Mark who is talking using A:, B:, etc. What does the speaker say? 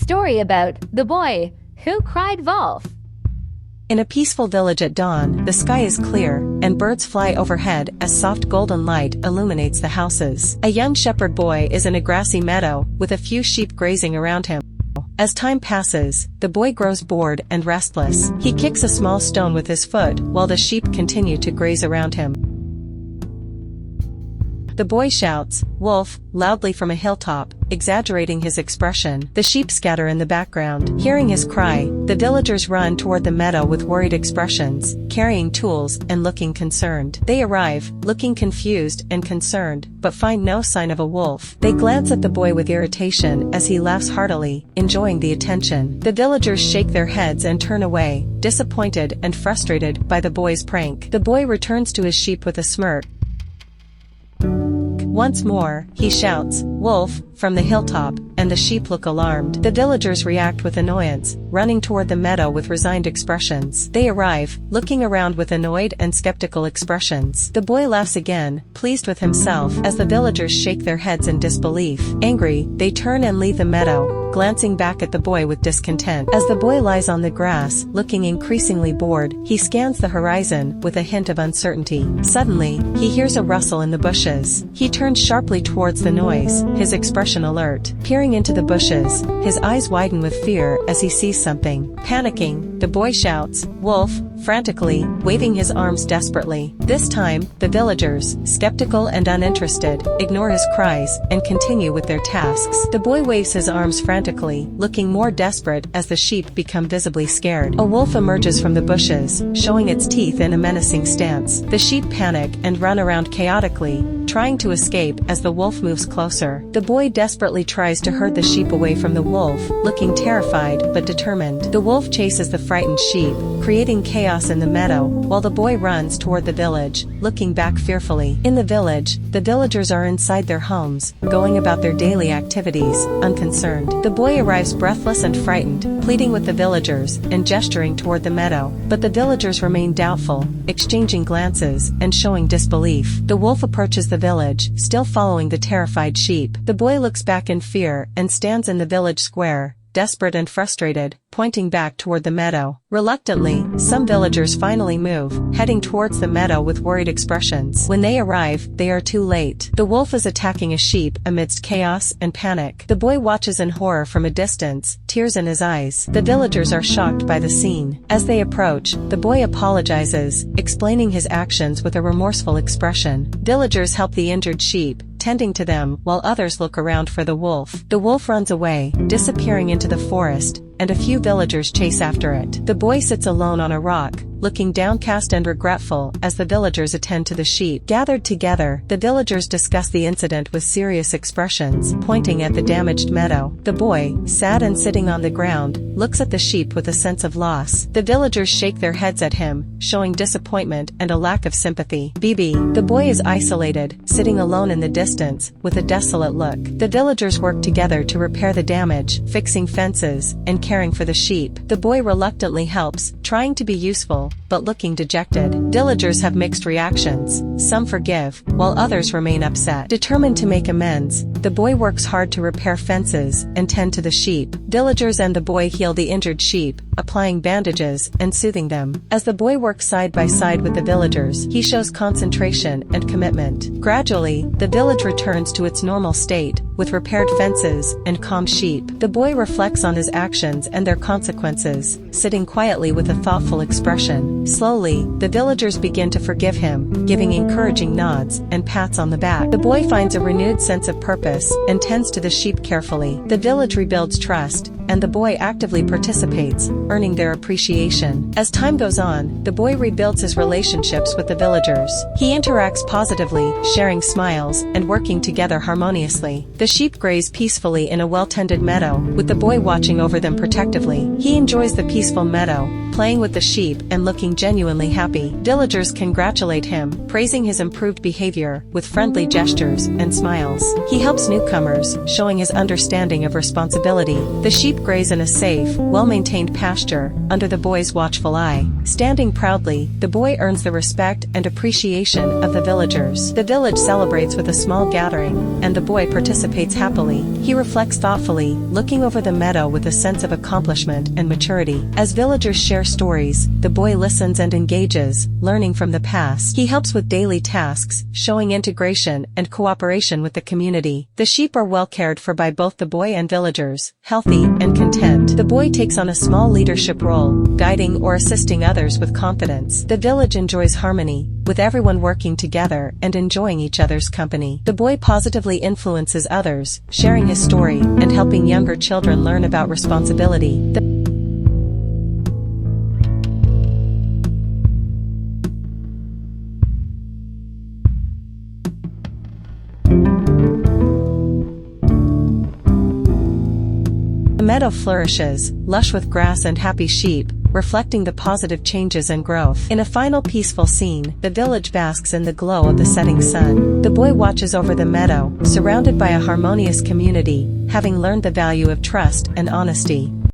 A: Story about the boy who cried wolf.
B: In a peaceful village at dawn, the sky is clear, and birds fly overhead as soft golden light illuminates the houses. A young shepherd boy is in a grassy meadow, with a few sheep grazing around him. As time passes, the boy grows bored and restless. He kicks a small stone with his foot, while the sheep continue to graze around him. The boy shouts, "Wolf," loudly from a hilltop, exaggerating his expression. The sheep scatter in the background. Hearing his cry, the villagers run toward the meadow with worried expressions, carrying tools and looking concerned. They arrive, looking confused and concerned, but find no sign of a wolf. They glance at the boy with irritation as he laughs heartily, enjoying the attention. The villagers shake their heads and turn away, disappointed and frustrated by the boy's prank. The boy returns to his sheep with a smirk. Once more, he shouts, "Wolf," from the hilltop, and the sheep look alarmed. The villagers react with annoyance, running toward the meadow with resigned expressions. They arrive, looking around with annoyed and skeptical expressions. The boy laughs again, pleased with himself, as the villagers shake their heads in disbelief. Angry, they turn and leave the meadow, glancing back at the boy with discontent. As the boy lies on the grass, looking increasingly bored, he scans the horizon with a hint of uncertainty. Suddenly, he hears a rustle in the bushes. He turns sharply towards the noise, his expression alert. Peering into the bushes, his eyes widen with fear as he sees something. Panicking, the boy shouts, "Wolf," frantically, waving his arms desperately. This time, the villagers, skeptical and uninterested, ignore his cries and continue with their tasks. The boy waves his arms frantically, looking more desperate as the sheep become visibly scared. A wolf emerges from the bushes, showing its teeth in a menacing stance. The sheep panic and run around chaotically, trying to escape as the wolf moves closer. The boy desperately tries to herd the sheep away from the wolf, looking terrified but determined. The wolf chases the frightened sheep, creating chaos in the meadow, while the boy runs toward the village, looking back fearfully. In the village, the villagers are inside their homes, going about their daily activities, unconcerned. The boy arrives breathless and frightened, pleading with the villagers and gesturing toward the meadow, but the villagers remain doubtful, exchanging glances and showing disbelief. The wolf approaches the village, still following the terrified sheep. The boy looks back in fear and stands in the village square, desperate and frustrated, pointing back toward the meadow. Reluctantly, some villagers finally move, heading towards the meadow with worried expressions. When they arrive, they are too late. The wolf is attacking a sheep amidst chaos and panic. The boy watches in horror from a distance, tears in his eyes. The villagers are shocked by the scene. As they approach, the boy apologizes, explaining his actions with a remorseful expression. Villagers help the injured sheep, tending to them while others look around for the wolf. The wolf runs away, disappearing into the forest, and a few villagers chase after it. The boy sits alone on a rock, looking downcast and regretful as the villagers attend to the sheep. Gathered together, the villagers discuss the incident with serious expressions, pointing at the damaged meadow. The boy, sad and sitting on the ground, looks at the sheep with a sense of loss. The villagers shake their heads at him, showing disappointment and a lack of sympathy. Bibi, the boy is isolated, sitting alone in the distance, with a desolate look. The villagers work together to repair the damage, fixing fences, and caring for the sheep. The boy reluctantly helps, trying to be useful, but looking dejected. Villagers have mixed reactions. Some forgive, while others remain upset. Determined to make amends, the boy works hard to repair fences and tend to the sheep. Villagers and the boy heal the injured sheep, applying bandages and soothing them. As the boy works side by side with the villagers, he shows concentration and commitment. Gradually, the village returns to its normal state, with repaired fences and calm sheep. The boy reflects on his actions and their consequences, sitting quietly with a thoughtful expression. Slowly, the villagers begin to forgive him, giving encouraging nods and pats on the back. The boy finds a renewed sense of purpose and tends to the sheep carefully. The village rebuilds trust, and the boy actively participates, earning their appreciation. As time goes on, the boy rebuilds his relationships with the villagers. He interacts positively, sharing smiles and working together harmoniously. The sheep graze peacefully in a well-tended meadow, with the boy watching over them protectively. He enjoys the peaceful meadow, playing with the sheep and looking genuinely happy. Villagers congratulate him, praising his improved behavior with friendly gestures and smiles. He helps newcomers, showing his understanding of responsibility. The sheep graze in a safe, well-maintained pasture, under the boy's watchful eye. Standing proudly, the boy earns the respect and appreciation of the villagers. The village celebrates with a small gathering, and the boy participates happily. He reflects thoughtfully, looking over the meadow with a sense of accomplishment and maturity. As villagers share stories, the boy listens and engages, learning from the past. He helps with daily tasks, showing integration and cooperation with the community. The sheep are well cared for by both the boy and villagers, healthy and content. The boy takes on a small leadership role, guiding or assisting others with confidence. The village enjoys harmony, with everyone working together and enjoying each other's company. The boy positively influences others, sharing his story and helping younger children learn about responsibility. The meadow flourishes, lush with grass and happy sheep, reflecting the positive changes and growth. In a final peaceful scene, the village basks in the glow of the setting sun. The boy watches over the meadow, surrounded by a harmonious community, having learned the value of trust and honesty.